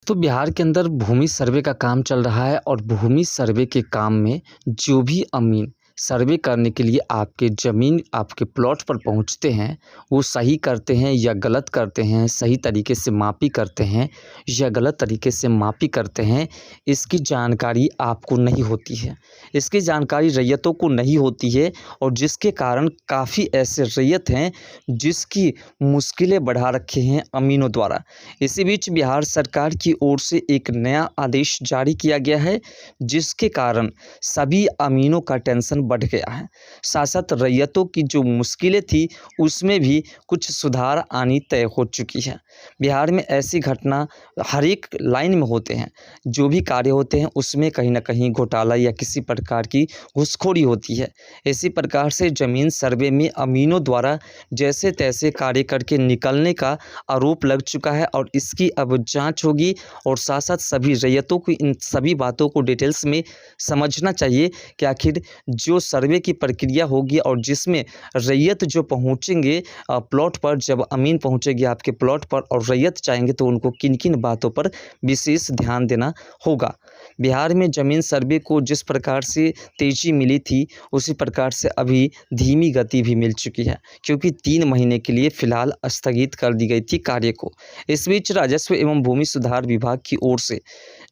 तो बिहार के अंदर भूमि सर्वे का काम चल रहा है और भूमि सर्वे के काम में जो भी अमीन सर्वे करने के लिए आपके ज़मीन आपके प्लॉट पर पहुंचते हैं, वो सही करते हैं या गलत करते हैं, सही तरीके से मापी करते हैं या गलत तरीके से मापी करते हैं, इसकी जानकारी आपको नहीं होती है। इसकी जानकारी रैयतों को नहीं होती है और जिसके कारण काफ़ी ऐसे रैयत हैं जिसकी मुश्किलें बढ़ा रखे हैं अमीनों द्वारा। इसी बीच बिहार सरकार की ओर से एक नया आदेश जारी किया गया है, जिसके कारण सभी अमीनों का टेंशन बढ़ गया है। साथ साथ रैयतों की जो मुश्किलें थी उसमें भी कुछ सुधार आनी तय हो चुकी है। बिहार में ऐसी घटना हर एक लाइन में होते हैं, जो भी कार्य होते हैं उसमें कहीं ना कहीं घोटाला या किसी प्रकार की घूसखोरी होती है। इसी प्रकार से ज़मीन सर्वे में अमीनों द्वारा जैसे तैसे कार्य करके निकलने का आरोप लग चुका है और इसकी अब जांच होगी और साथ साथ सभी रैयतों को इन सभी बातों को डिटेल्स में समझना चाहिए कि आखिर जो सर्वे की प्रक्रिया होगी और जिसमें रैयत जो पहुंचेंगे प्लॉट पर, जब अमीन पहुंचेगी आपके प्लॉट पर और रैयत चाहेंगे तो उनको किन किन बातों पर विशेष ध्यान देना होगा। बिहार में ज़मीन सर्वे को जिस प्रकार से तेज़ी मिली थी उसी प्रकार से अभी धीमी गति भी मिल चुकी है, क्योंकि 3 महीने के लिए फ़िलहाल स्थगित कर दी गई थी कार्य को। इस बीच राजस्व एवं भूमि सुधार विभाग की ओर से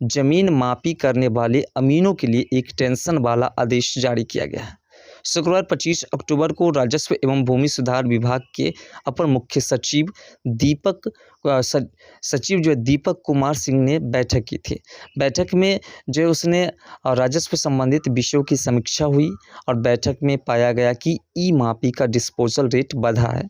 ज़मीन मापी करने वाले अमीनों के लिए एक टेंशन वाला आदेश जारी किया गया है। शुक्रवार 25 अक्टूबर को राजस्व एवं भूमि सुधार विभाग के अपर मुख्य सचिव दीपक कुमार सिंह ने बैठक की थी। बैठक में जो उसने राजस्व संबंधित विषयों की समीक्षा हुई और बैठक में पाया गया कि ई मापी का डिस्पोजल रेट बढ़ा है,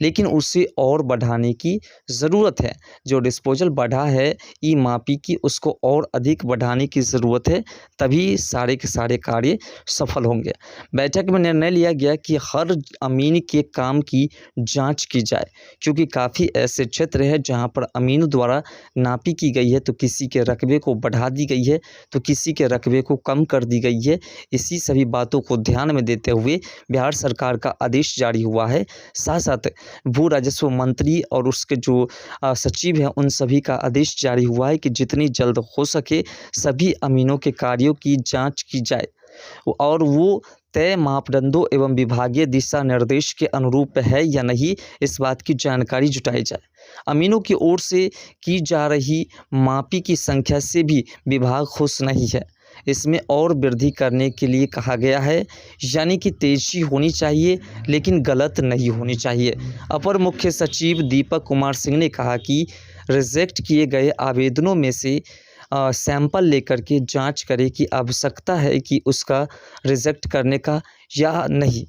लेकिन उसे और बढ़ाने की ज़रूरत है। जो डिस्पोजल बढ़ा है ई मापी की, उसको और अधिक बढ़ाने की ज़रूरत है, तभी सारे के सारे कार्य सफल होंगे। बैठक में निर्णय लिया गया कि हर अमीन के काम की जांच की जाए, क्योंकि काफ़ी ऐसे क्षेत्र हैं जहां पर अमीनों द्वारा नापी की गई है तो किसी के रकबे को बढ़ा दी गई है तो किसी के रकबे को कम कर दी गई है। इसी सभी बातों को ध्यान में देते हुए बिहार सरकार का आदेश जारी हुआ है। साथ साथ भू राजस्व मंत्री और उसके जो सचिव हैं उन सभी का आदेश जारी हुआ है कि जितनी जल्द हो सके सभी अमीनों के कार्यों की जाँच की जाए और वो तय मापदंडों एवं विभागीय दिशा निर्देश के अनुरूप है या नहीं, इस बात की जानकारी जुटाई जाए। अमीनों की ओर से की जा रही मापी की संख्या से भी विभाग खुश नहीं है। इसमें और वृद्धि करने के लिए कहा गया है, यानी कि तेज़ी होनी चाहिए लेकिन गलत नहीं होनी चाहिए। अपर मुख्य सचिव दीपक कुमार सिंह ने कहा कि रिजेक्ट किए गए आवेदनों में से सैंपल लेकर के जांच करें कि आवश्यकता है कि उसका रिजेक्ट करने का या नहीं।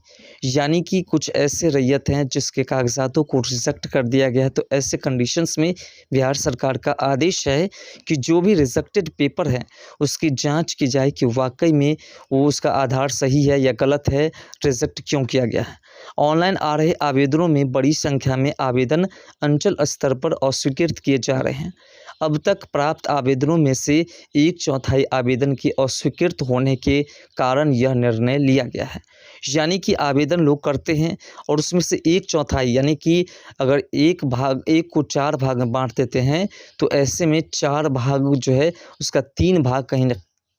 यानी कि कुछ ऐसे रैयत हैं जिसके कागजातों को रिजेक्ट कर दिया गया है, तो ऐसे कंडीशंस में बिहार सरकार का आदेश है कि जो भी रिजेक्टेड पेपर है उसकी जांच की जाए कि वाकई में वो उसका आधार सही है या गलत है, रिजेक्ट क्यों किया गया है। ऑनलाइन आ रहे आवेदनों में बड़ी संख्या में आवेदन अंचल स्तर पर अस्वीकृत किए जा रहे हैं। अब तक प्राप्त आवेदनों में से 1/4 आवेदन के अस्वीकृत होने के कारण यह निर्णय लिया गया है। यानी कि आवेदन लोग करते हैं और उसमें से 1/4 यानी कि अगर एक को 4 भाग में बांट देते हैं तो ऐसे में 4 भाग जो है उसका 3 भाग कहीं न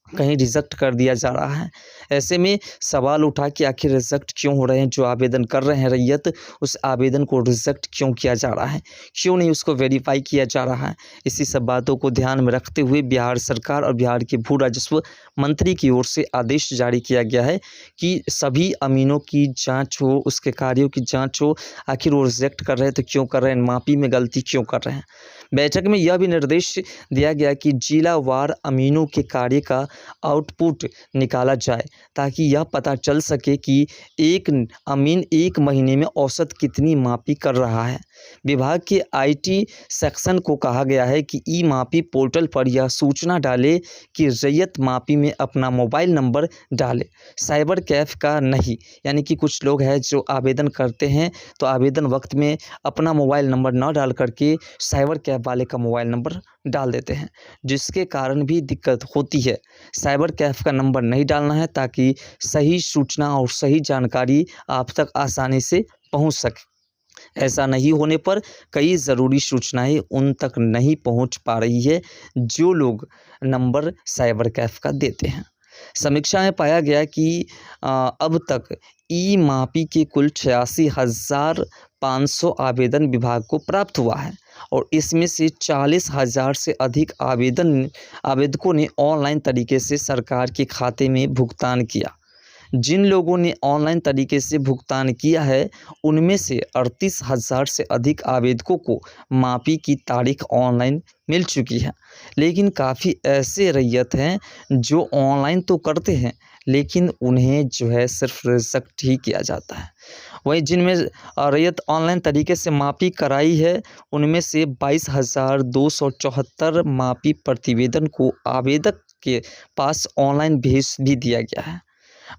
कहीं रिजेक्ट कर दिया जा रहा है। ऐसे में सवाल उठा कि आखिर रिजेक्ट क्यों हो रहे हैं, जो आवेदन कर रहे हैं रैयत उस आवेदन को रिजेक्ट क्यों किया जा रहा है, क्यों नहीं उसको वेरीफाई किया जा रहा है। इसी सब बातों को ध्यान में रखते हुए बिहार सरकार और बिहार के भू राजस्व मंत्री की ओर से आदेश जारी किया गया है कि सभी अमीनों की जाँच हो, उसके कार्यों की जाँच हो, आखिर वो रिजेक्ट कर रहे हैं तो क्यों कर रहे हैं, मापी में गलती क्यों कर रहे हैं। बैठक में यह भी निर्देश दिया गया कि जिलावार अमीनों के कार्य का आउटपुट निकाला जाए, ताकि यह पता चल सके कि एक अमीन 1 महीने में औसत कितनी मापी कर रहा है। विभाग के आईटी सेक्शन को कहा गया है कि ई मापी पोर्टल पर यह सूचना डाले कि रैयत मापी में अपना मोबाइल नंबर डाले, साइबर कैफ का नहीं। यानी कि कुछ लोग हैं जो आवेदन करते हैं तो आवेदन वक्त में अपना मोबाइल नंबर ना डाल करके साइबर कैफ वाले का मोबाइल नंबर डाल देते हैं, जिसके कारण भी दिक्कत होती है। साइबर कैफ का नंबर नहीं डालना है ताकि सही सूचना और सही जानकारी आप तक आसानी से पहुंच सके। ऐसा नहीं होने पर कई ज़रूरी सूचनाएं उन तक नहीं पहुंच पा रही है जो लोग नंबर साइबर कैफ़ का देते हैं। समीक्षा में पाया गया कि अब तक ई-मापी के कुल 86,500 आवेदन विभाग को प्राप्त हुआ है और इसमें से 40,000 से अधिक आवेदकों ने ऑनलाइन तरीके से सरकार के खाते में भुगतान किया। जिन लोगों ने ऑनलाइन तरीके से भुगतान किया है, उनमें से 38,000 से अधिक आवेदकों को माफ़ी की तारीख ऑनलाइन मिल चुकी है। लेकिन काफ़ी ऐसे रैयत हैं जो ऑनलाइन तो करते हैं, लेकिन उन्हें जो है सिर्फ रिजेक्ट ही किया जाता है। वहीं जिनमें रैयत ऑनलाइन तरीके से माफ़ी कराई है, उनमें से 22,274 माफ़ी प्रतिवेदन को आवेदक के पास ऑनलाइन भेज भी दिया गया है।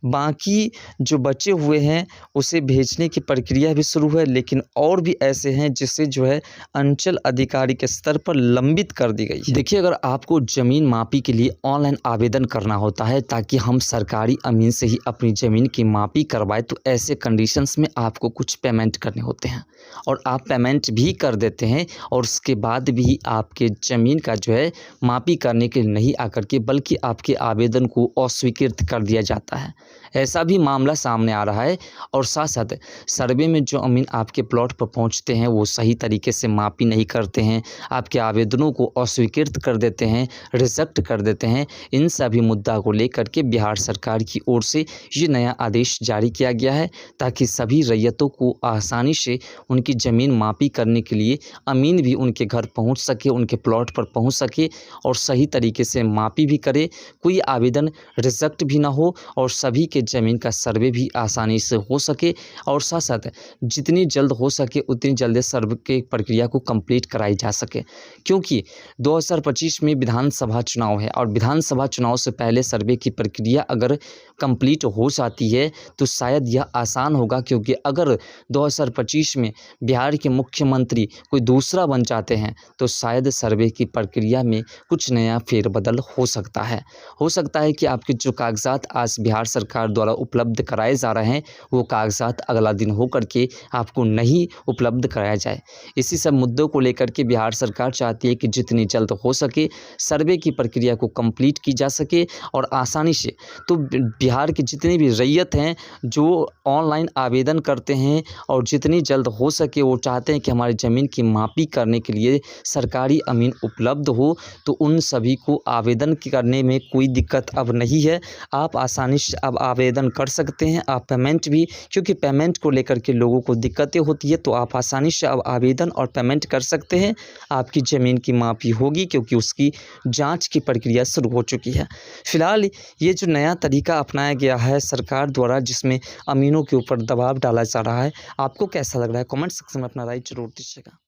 बाकी जो बचे हुए हैं उसे भेजने की प्रक्रिया भी शुरू है, लेकिन और भी ऐसे हैं जिसे जो है अंचल अधिकारी के स्तर पर लंबित कर दी गई है। देखिए, अगर आपको ज़मीन मापी के लिए ऑनलाइन आवेदन करना होता है ताकि हम सरकारी अमीन से ही अपनी ज़मीन की मापी करवाएं, तो ऐसे कंडीशंस में आपको कुछ पेमेंट करने होते हैं और आप पेमेंट भी कर देते हैं और उसके बाद भी आपके ज़मीन का जो है मापी करने के लिए नहीं आकर के बल्कि आपके आवेदन को अस्वीकृत कर दिया जाता है। ऐसा भी मामला सामने आ रहा है और साथ साथ सर्वे में जो अमीन आपके प्लॉट पर पहुंचते हैं वो सही तरीके से मापी नहीं करते हैं, आपके आवेदनों को अस्वीकृत कर देते हैं, रिजेक्ट कर देते हैं। इन सभी मुद्दा को लेकर के बिहार सरकार की ओर से ये नया आदेश जारी किया गया है ताकि सभी रैयतों को आसानी से उनकी ज़मीन मापी करने के लिए अमीन भी उनके घर पहुँच सके, उनके प्लॉट पर पहुँच सके और सही तरीके से मापी भी करे, कोई आवेदन रिजेक्ट भी ना हो और सभी के ज़मीन का सर्वे भी आसानी से हो सके और साथ साथ जितनी जल्द हो सके उतनी जल्दी सर्वे की प्रक्रिया को कंप्लीट कराई जा सके। क्योंकि 2025 में विधानसभा चुनाव है और विधानसभा चुनाव से पहले सर्वे की प्रक्रिया अगर कंप्लीट हो जाती है तो शायद यह आसान होगा, क्योंकि अगर 2025 में बिहार के मुख्यमंत्री कोई दूसरा बन जाते हैं तो शायद सर्वे की प्रक्रिया में कुछ नया फेरबदल हो सकता है। हो सकता है कि आपके जो कागजात आज बिहार सरकार द्वारा उपलब्ध कराए जा रहे हैं वो कागजात अगला दिन हो करके आपको नहीं उपलब्ध कराया जाए। इसी सब मुद्दों को लेकर के बिहार सरकार चाहती है कि जितनी जल्द हो सके सर्वे की प्रक्रिया को कंप्लीट की जा सके और आसानी से तो बिहार के जितने भी रैयत हैं जो ऑनलाइन आवेदन करते हैं और जितनी जल्द हो सके वो चाहते हैं कि हमारी ज़मीन की मापी करने के लिए सरकारी अमीन उपलब्ध हो, तो उन सभी को आवेदन करने में कोई दिक्कत अब नहीं है। आप आसानी से अब आवेदन कर सकते हैं। आप पेमेंट भी, क्योंकि पेमेंट को लेकर के लोगों को दिक्कतें होती है, तो आप आसानी से अब आवेदन और पेमेंट कर सकते हैं। आपकी ज़मीन की मापी होगी क्योंकि उसकी जांच की प्रक्रिया शुरू हो चुकी है। फिलहाल ये जो नया तरीका अपनाया गया है सरकार द्वारा जिसमें अमीनों के ऊपर दबाव डाला जा रहा है, आपको कैसा लग रहा है? कमेंट सेक्शन में अपना राय जरूर दीजिएगा।